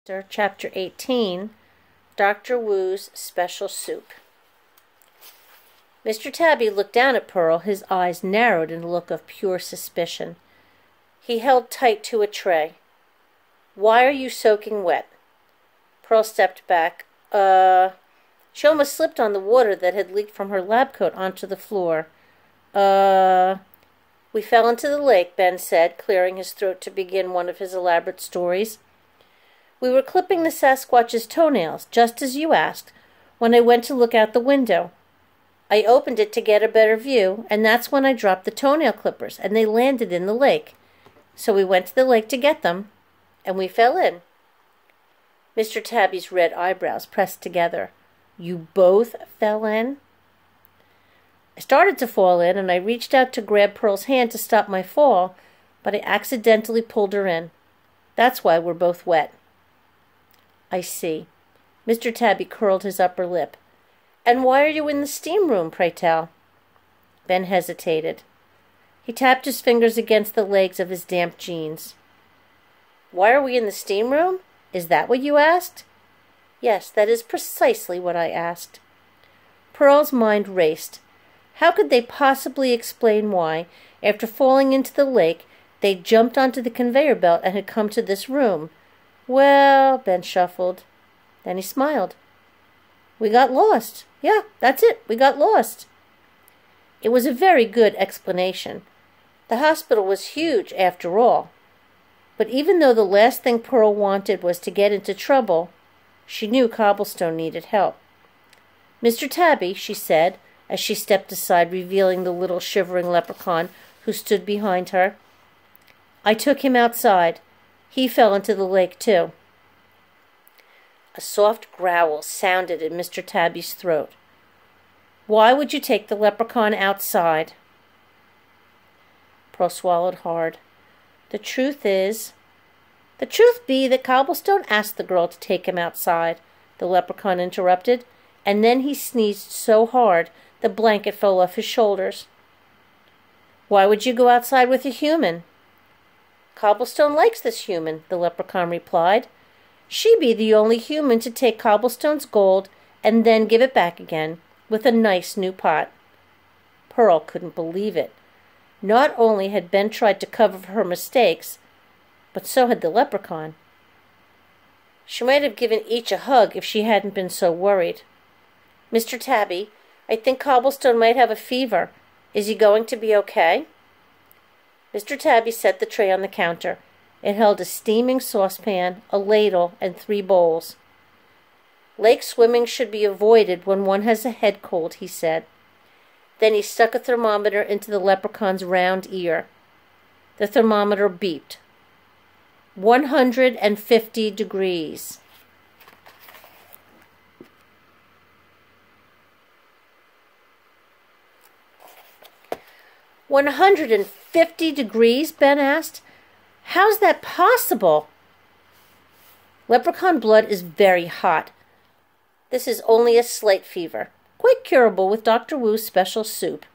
Chapter 18, Dr. Wu's Special Soup. Mr. Tabby looked down at Pearl, his eyes narrowed in a look of pure suspicion. He held tight to a tray. "Why are you soaking wet?" Pearl stepped back. She almost slipped on the water that had leaked from her lab coat onto the floor. We fell into the lake," Ben said, clearing his throat to begin one of his elaborate stories. "We were clipping the Sasquatch's toenails, just as you asked, when I went to look out the window. I opened it to get a better view, and that's when I dropped the toenail clippers, and they landed in the lake. So we went to the lake to get them, and we fell in." Mr. Tabby's red eyebrows pressed together. "You both fell in?" "I started to fall in, and I reached out to grab Pearl's hand to stop my fall, but I accidentally pulled her in. That's why we're both wet." "I see." Mr. Tabby curled his upper lip. "And why are you in the steam room, pray tell?" Ben hesitated. He tapped his fingers against the legs of his damp jeans. "Why are we in the steam room? Is that what you asked?" "Yes, that is precisely what I asked." Pearl's mind raced. How could they possibly explain why, after falling into the lake, they jumped onto the conveyor belt and had come to this room? "Well," Ben shuffled. Then he smiled. "We got lost. Yeah, that's it. We got lost." It was a very good explanation. The hospital was huge, after all. But even though the last thing Pearl wanted was to get into trouble, she knew Cobblestone needed help. "Mr. Tabby," she said, as she stepped aside, revealing the little shivering leprechaun who stood behind her. "I took him outside. He fell into the lake, too." A soft growl sounded in Mr. Tabby's throat. "Why would you take the leprechaun outside?" Pearl swallowed hard. "The truth be that Cobblestone asked the girl to take him outside," the leprechaun interrupted, and then he sneezed so hard the blanket fell off his shoulders. "Why would you go outside with a human?" "Cobblestone likes this human," the leprechaun replied. "She be the only human to take Cobblestone's gold and then give it back again, with a nice new pot." Pearl couldn't believe it. Not only had Ben tried to cover for her mistakes, but so had the leprechaun. She might have given each a hug if she hadn't been so worried. "Mr. Tabby, I think Cobblestone might have a fever. Is he going to be okay?" Mr. Tabby set the tray on the counter. It held a steaming saucepan, a ladle, and 3 bowls. "Lake swimming should be avoided when one has a head cold," he said. Then he stuck a thermometer into the leprechaun's round ear. The thermometer beeped. 150 degrees. 150 degrees? Ben asked. "How's that possible?" "Leprechaun blood is very hot. This is only a slight fever, quite curable with Dr. Wu's special soup."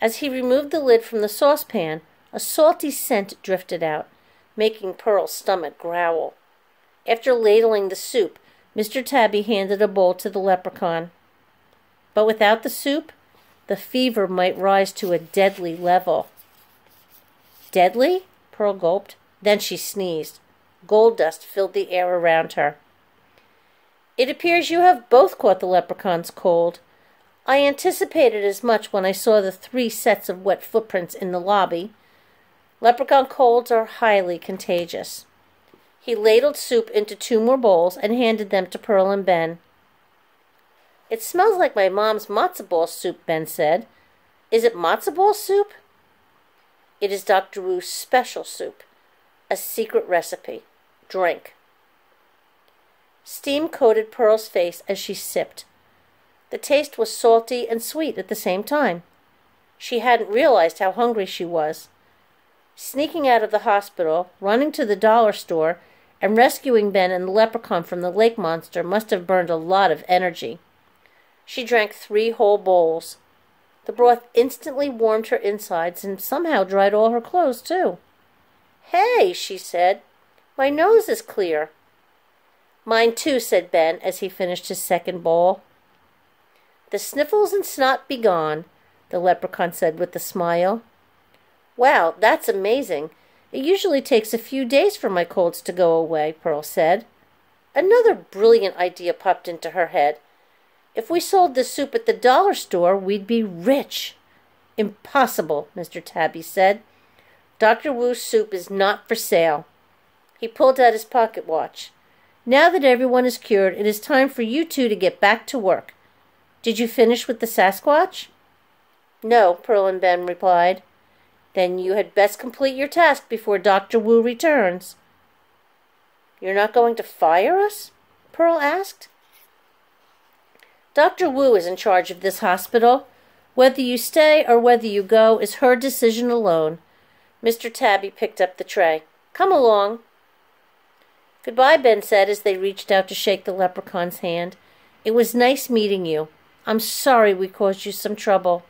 As he removed the lid from the saucepan, a salty scent drifted out, making Pearl's stomach growl. After ladling the soup, Mr. Tabby handed a bowl to the leprechaun. But without the soup, the fever might rise to a deadly level. "Deadly?" Pearl gulped. Then she sneezed. Gold dust filled the air around her. "It appears you have both caught the leprechaun's cold. I anticipated as much when I saw the 3 sets of wet footprints in the lobby. Leprechaun colds are highly contagious." He ladled soup into 2 more bowls and handed them to Pearl and Ben. "It smells like my mom's matzo ball soup," Ben said. "Is it matzo ball soup?" "It is Dr. Wu's special soup. A secret recipe. Drink." Steam coated Pearl's face as she sipped. The taste was salty and sweet at the same time. She hadn't realized how hungry she was. Sneaking out of the hospital, running to the dollar store, and rescuing Ben and the leprechaun from the lake monster must have burned a lot of energy. She drank 3 whole bowls. The broth instantly warmed her insides and somehow dried all her clothes, too. "Hey," she said, "my nose is clear." Mine too, said Ben as he finished his second bowl. The sniffles and snot be gone, the leprechaun said with a smile. Wow, that's amazing. It usually takes a few days for my colds to go away, Pearl said. Another brilliant idea popped into her head. If we sold this soup at the dollar store, we'd be rich. Impossible, Mr. Tabby said. Dr. Wu's soup is not for sale. He pulled out his pocket watch. Now that everyone is cured, it is time for you two to get back to work. Did you finish with the Sasquatch? No, Pearl and Ben replied. Then you had best complete your task before Dr. Wu returns. You're not going to fire us? Pearl asked. Dr. Wu is in charge of this hospital. Whether you stay or whether you go is her decision alone. Mr. Tabby picked up the tray. Come along. Goodbye, Ben said as they reached out to shake the leprechaun's hand. It was nice meeting you. I'm sorry we caused you some trouble.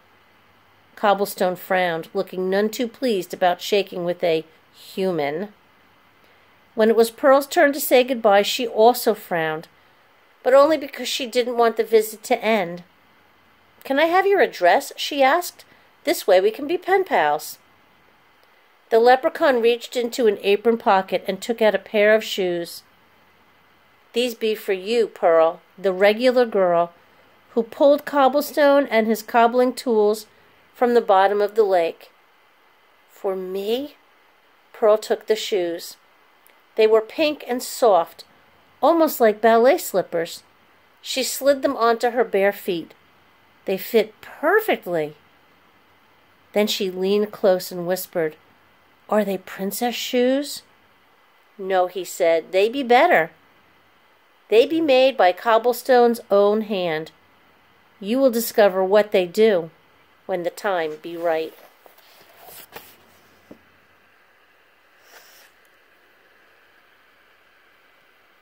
Cobblestone frowned, looking none too pleased about shaking with a human. When it was Pearl's turn to say goodbye, she also frowned, but only because she didn't want the visit to end. Can I have your address? She asked. This way we can be pen pals. The leprechaun reached into an apron pocket and took out a pair of shoes. These be for you, Pearl, the regular girl who pulled Cobblestone and his cobbling tools from the bottom of the lake. For me? Pearl took the shoes. They were pink and soft, almost like ballet slippers. She slid them onto her bare feet. They fit perfectly. Then she leaned close and whispered, Are they princess shoes? No, he said, they be better. They be made by Cobblestone's own hand. You will discover what they do when the time be right.